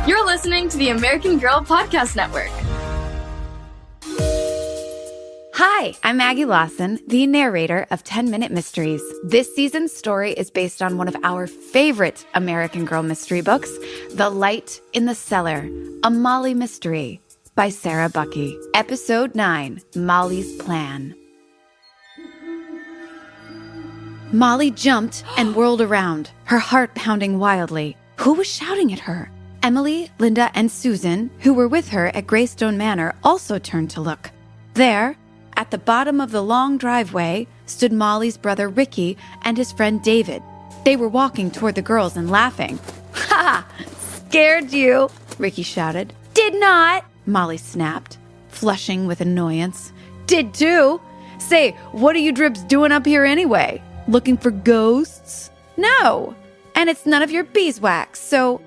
You're listening to the American Girl Podcast Network. Hi, I'm Maggie Lawson, the narrator of 10-Minute Mysteries. This season's story is based on one of our favorite American Girl mystery books, The Light in the Cellar, a Molly mystery by Sarah Buckey. Episode 9, Molly's Plan. Molly jumped and whirled around, her heart pounding wildly. Who was shouting at her? Emily, Linda, and Susan, who were with her at Greystone Manor, also turned to look. There, at the bottom of the long driveway, stood Molly's brother Ricky and his friend David. They were walking toward the girls and laughing. "Ha! Scared you!" Ricky shouted. "Did not!" Molly snapped, flushing with annoyance. "Did too! Say, what are you drips doing up here anyway? Looking for ghosts?" "No! And it's none of your beeswax, so..."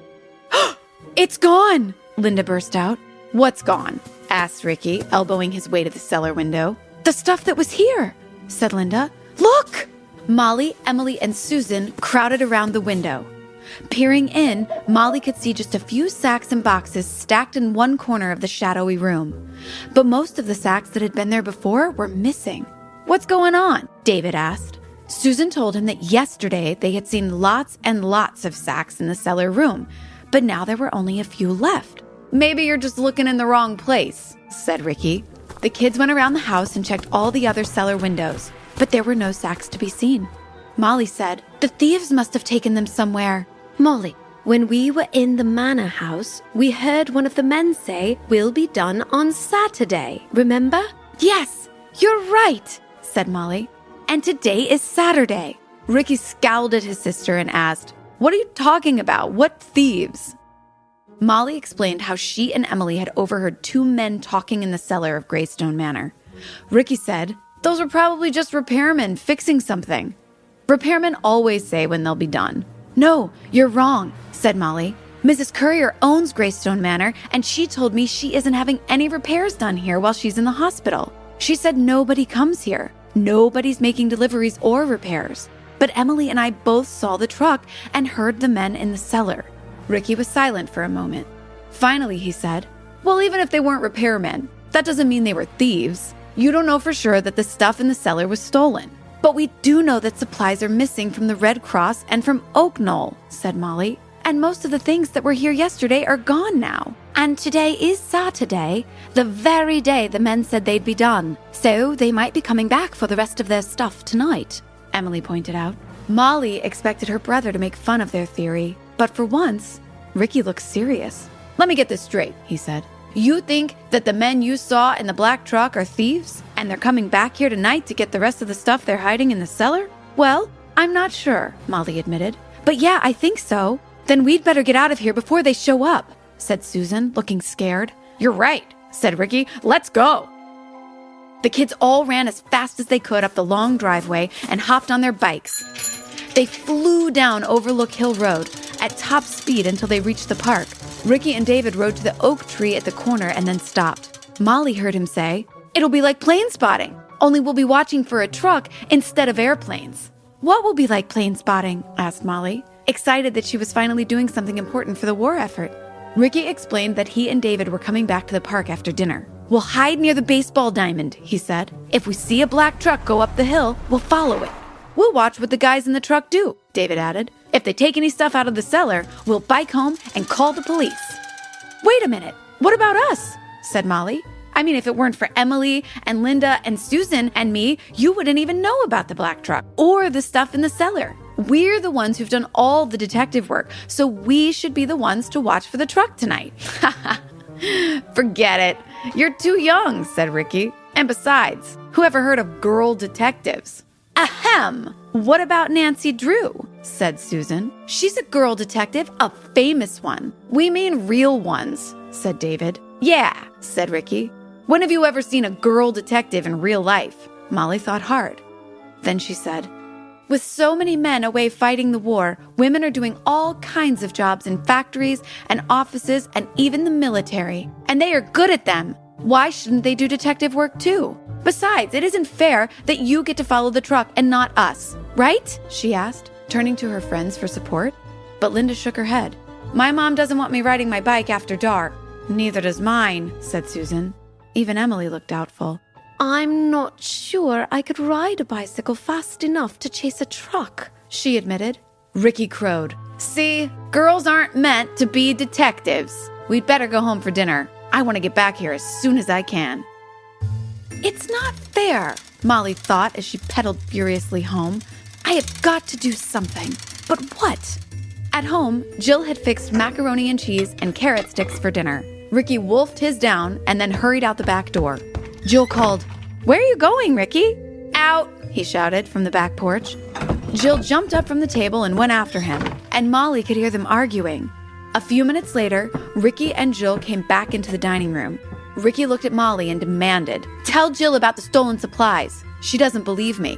"It's gone!" Linda burst out. "What's gone?" asked Ricky, elbowing his way to the cellar window. "The stuff that was here," said Linda. "Look!" Molly, Emily, and Susan crowded around the window. Peering in, Molly could see just a few sacks and boxes stacked in one corner of the shadowy room. But most of the sacks that had been there before were missing. "What's going on?" David asked. Susan told him that yesterday they had seen lots and lots of sacks in the cellar room, but now there were only a few left. "Maybe you're just looking in the wrong place," said Ricky. The kids went around the house and checked all the other cellar windows, but there were no sacks to be seen. Molly said, "The thieves must have taken them somewhere." "Molly, when we were in the manor house, we heard one of the men say, 'We'll be done on Saturday.' Remember?" "Yes, you're right," said Molly. "And today is Saturday." Ricky scowled at his sister and asked, "What are you talking about? What thieves?" Molly explained how she and Emily had overheard two men talking in the cellar of Greystone Manor. Ricky said, "Those were probably just repairmen fixing something. Repairmen always say when they'll be done." "No, you're wrong," said Molly. "Mrs. Currier owns Greystone Manor, and she told me she isn't having any repairs done here while she's in the hospital. She said nobody comes here. Nobody's making deliveries or repairs. But Emily and I both saw the truck and heard the men in the cellar." Ricky was silent for a moment. Finally, he said, "Well, even if they weren't repairmen, that doesn't mean they were thieves. You don't know for sure that the stuff in the cellar was stolen. But we do know that supplies are missing from the Red Cross and from Oak Knoll," said Molly. "And most of the things that were here yesterday are gone now. And today is Saturday, the very day the men said they'd be done. So they might be coming back for the rest of their stuff tonight," Emily pointed out. Molly expected her brother to make fun of their theory, but for once, Ricky looked serious. "Let me get this straight," he said. "You think that the men you saw in the black truck are thieves, and they're coming back here tonight to get the rest of the stuff they're hiding in the cellar?" "Well, I'm not sure," Molly admitted. "But yeah, I think so." "Then we'd better get out of here before they show up," said Susan, looking scared. "You're right," said Ricky. "Let's go." The kids all ran as fast as they could up the long driveway and hopped on their bikes. They flew down Overlook Hill Road at top speed until they reached the park. Ricky and David rode to the oak tree at the corner and then stopped. Molly heard him say, "It'll be like plane spotting, only we'll be watching for a truck instead of airplanes." "What will be like plane spotting?" asked Molly, excited that she was finally doing something important for the war effort. Ricky explained that he and David were coming back to the park after dinner. "We'll hide near the baseball diamond," he said. "If we see a black truck go up the hill, we'll follow it. We'll watch what the guys in the truck do," David added. "If they take any stuff out of the cellar, we'll bike home and call the police." "Wait a minute, what about us?" said Molly. "I mean, if it weren't for Emily and Linda and Susan and me, you wouldn't even know about the black truck or the stuff in the cellar. We're the ones who've done all the detective work, so we should be the ones to watch for the truck tonight." "Forget it. You're too young," said Ricky. "And besides, who ever heard of girl detectives?" "Ahem! What about Nancy Drew?" said Susan. "She's a girl detective, a famous one." "We mean real ones," said David. "Yeah," said Ricky. "When have you ever seen a girl detective in real life?" Molly thought hard. Then she said, "With so many men away fighting the war, women are doing all kinds of jobs in factories and offices and even the military, and they are good at them. Why shouldn't they do detective work too? Besides, it isn't fair that you get to follow the truck and not us, right?" she asked, turning to her friends for support. But Linda shook her head. My mom doesn't want me riding my bike after dark. Neither does mine, said Susan. Even Emily looked doubtful. I'm not sure I could ride a bicycle fast enough to chase a truck, she admitted. Ricky crowed. See, girls aren't meant to be detectives. We'd better go home for dinner. I want to get back here as soon as I can. It's not fair, Molly thought as she pedaled furiously home. I have got to do something. But what? At home, Jill had fixed macaroni and cheese and carrot sticks for dinner. Ricky wolfed his down and then hurried out the back door. Jill called, "Where are you going, Ricky?" "Out," he shouted from the back porch. Jill jumped up from the table and went after him, and Molly could hear them arguing. A few minutes later, Ricky and Jill came back into the dining room. Ricky looked at Molly and demanded, "Tell Jill about the stolen supplies. She doesn't believe me."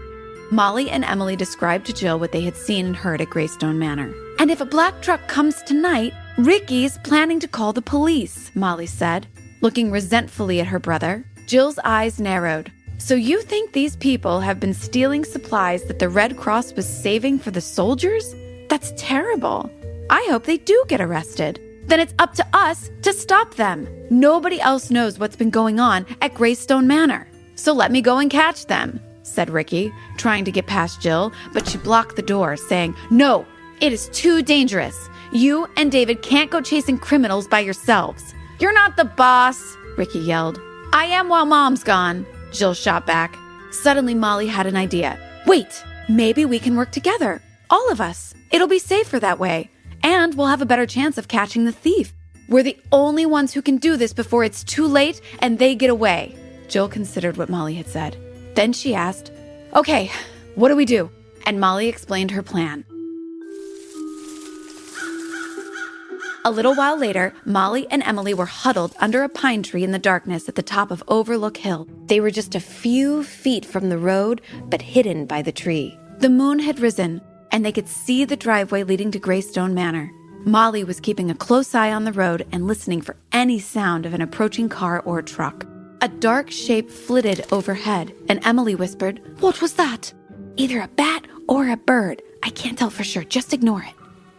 Molly and Emily described to Jill what they had seen and heard at Greystone Manor. "And if a black truck comes tonight, Ricky's planning to call the police," Molly said, looking resentfully at her brother. Jill's eyes narrowed. "So you think these people have been stealing supplies that the Red Cross was saving for the soldiers? That's terrible. I hope they do get arrested. Then it's up to us to stop them. Nobody else knows what's been going on at Greystone Manor. So let me go and catch them," said Ricky, trying to get past Jill, but she blocked the door, saying, "No, it is too dangerous. You and David can't go chasing criminals by yourselves." "You're not the boss," Ricky yelled. "I am while Mom's gone," Jill shot back. Suddenly, Molly had an idea. "Wait, maybe we can work together. All of us. It'll be safer that way. And we'll have a better chance of catching the thief. We're the only ones who can do this before it's too late and they get away." Jill considered what Molly had said. Then she asked, "Okay, what do we do?" And Molly explained her plan. A little while later, Molly and Emily were huddled under a pine tree in the darkness at the top of Overlook Hill. They were just a few feet from the road, but hidden by the tree. The moon had risen, and they could see the driveway leading to Greystone Manor. Molly was keeping a close eye on the road and listening for any sound of an approaching car or truck. A dark shape flitted overhead, and Emily whispered, "What was that?" "Either a bat or a bird. I can't tell for sure. Just ignore it."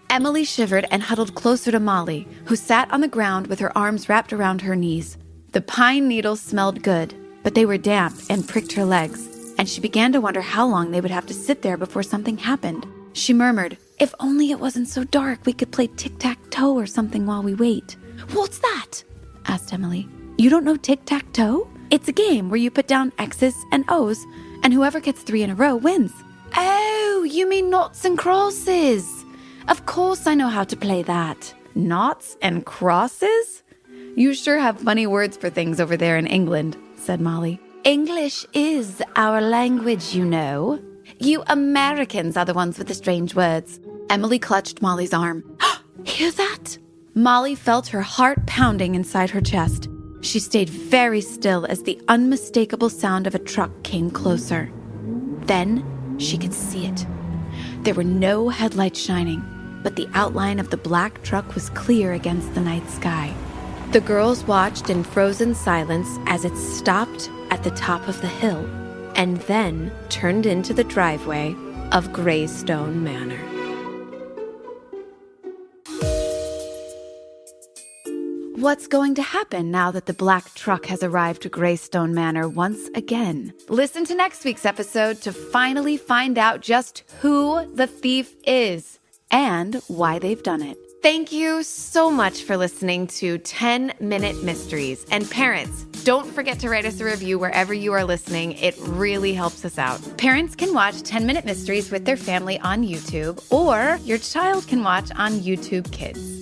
Emily shivered and huddled closer to Molly, who sat on the ground with her arms wrapped around her knees. The pine needles smelled good, but they were damp and pricked her legs, and she began to wonder how long they would have to sit there before something happened. She murmured, "If only it wasn't so dark, we could play tic-tac-toe or something while we wait." "What's that?" asked Emily. "You don't know tic-tac-toe? It's a game where you put down X's and O's, and whoever gets 3 in a row wins." "Oh, you mean noughts and crosses? Of course I know how to play that." "Noughts and crosses? You sure have funny words for things over there in England," said Molly. "English is our language, you know. You Americans are the ones with the strange words." Emily clutched Molly's arm. "Hear that?" Molly felt her heart pounding inside her chest. She stayed very still as the unmistakable sound of a truck came closer. Then she could see it. There were no headlights shining, but the outline of the black truck was clear against the night sky. The girls watched in frozen silence as it stopped at the top of the hill and then turned into the driveway of Greystone Manor. What's going to happen now that the black truck has arrived to Greystone Manor once again? Listen to next week's episode to finally find out just who the thief is and why they've done it. Thank you so much for listening to 10-Minute Mysteries. And parents, don't forget to write us a review wherever you are listening. It really helps us out. Parents can watch 10-Minute Mysteries with their family on YouTube, or your child can watch on YouTube Kids.